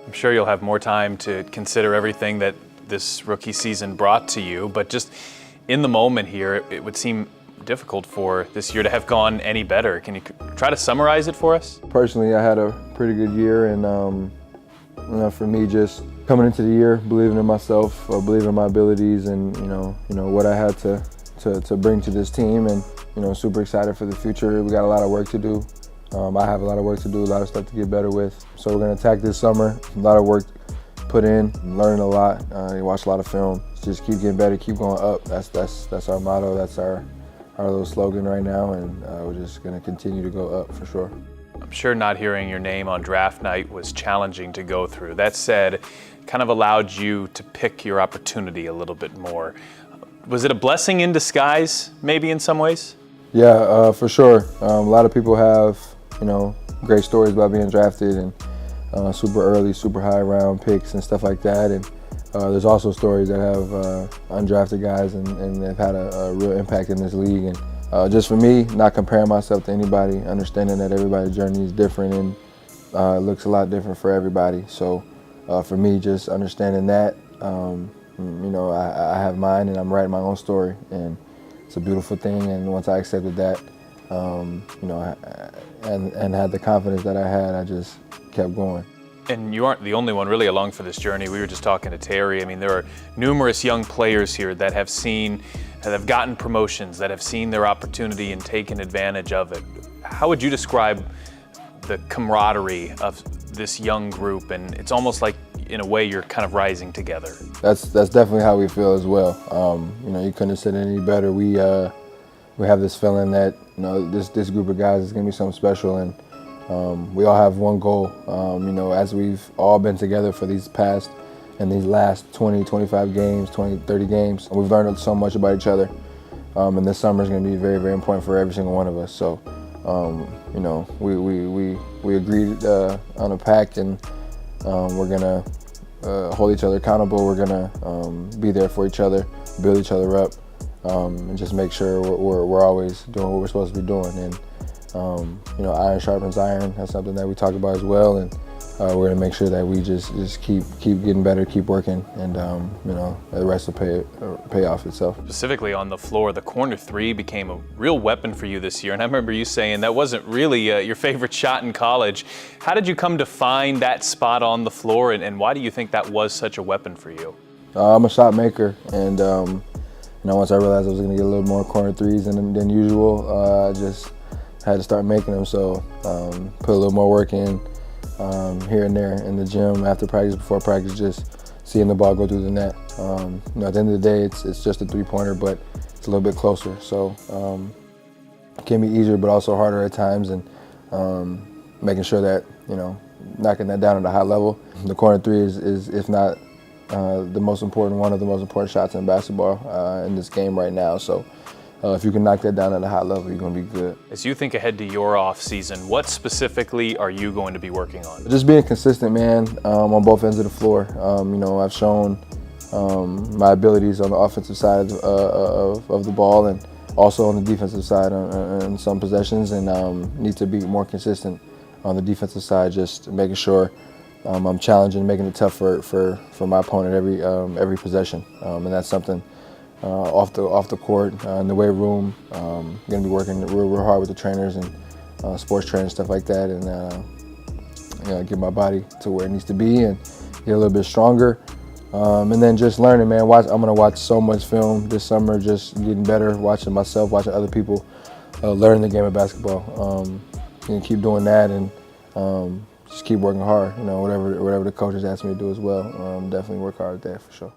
I'm sure you'll have more time to consider everything that this rookie season brought to you, but just in the moment here, it would seem difficult for this year to have gone any better. Can you try to summarize it for us? Personally, I had a pretty good year, and for me, just coming into the year, believing in myself, believing in my abilities, and what I had to bring to this team, and super excited for the future. We got a lot of work to do. I have a lot of work to do, a lot of stuff to get better with. So we're gonna attack this summer. A lot of work put in, learning a lot. Watch a lot of film. Just keep getting better, keep going up. That's our motto. That's our little slogan right now, and we're just gonna continue to go up for sure. I'm sure not hearing your name on draft night was challenging to go through. That said, it kind of allowed you to pick your opportunity a little bit more. Was it a blessing in disguise, maybe in some ways? Yeah, for sure. A lot of people have, great stories about being drafted and super early, super high round picks and stuff like that. And there's also stories that have undrafted guys and they've had a real impact in this league. And just for me, not comparing myself to anybody, understanding that everybody's journey is different and it looks a lot different for everybody. So for me, just understanding that, I have mine and I'm writing my own story. And it's a beautiful thing, and once I accepted that, and had the confidence that I had, I just kept going. And you aren't the only one really along for this journey. We were just talking to Terry. I mean, there are numerous young players here that have gotten promotions, that have seen their opportunity and taken advantage of it. How would you describe the camaraderie of this young group? And it's almost like, in a way, you're kind of rising together. That's definitely how we feel as well. You couldn't have said it any better. We have this feeling that this group of guys is gonna be something special, and we all have one goal. As we've all been together for these last 20, 25 games, 20, 30 games, we've learned so much about each other. And this summer is gonna be very, very important for every single one of us. So, we agreed on a pact, and we're gonna hold each other accountable. We're gonna be there for each other, build each other up, and just make sure we're always doing what we're supposed to be doing. And iron sharpens iron. That's something that we talk about as well. And we're gonna make sure that we just keep getting better, keep working, and the rest will pay off itself. Specifically on the floor, the corner three became a real weapon for you this year. And I remember you saying that wasn't really your favorite shot in college. How did you come to find that spot on the floor, and why do you think that was such a weapon for you? I'm a shot maker, and once I realized I was gonna get a little more corner threes than usual, I just had to start making them. So put a little more work in. Here and there in the gym, after practice, before practice, just seeing the ball go through the net. At the end of the day, it's just a three-pointer, but it's a little bit closer. So it can be easier, but also harder at times, and making sure that, knocking that down at a high level. The corner three is if not one of the most important shots in basketball in this game right now. So if you can knock that down at a high level, you're going to be good. As you think ahead to your off season, what specifically are you going to be working on? Just being consistent, man, on both ends of the floor. I've shown my abilities on the offensive side of the ball, and also on the defensive side in some possessions, and need to be more consistent on the defensive side, just making sure I'm challenging, making it tough for my opponent every possession, and that's something off the court, in the weight room. Going to be working real hard with the trainers and sports trainers, stuff like that, and get my body to where it needs to be and get a little bit stronger. And then just learning, man. I'm going to watch so much film this summer, just getting better, watching myself, watching other people, learning the game of basketball. And keep doing that, and just keep working hard. Whatever the coaches ask me to do as well. Definitely work hard at that for sure.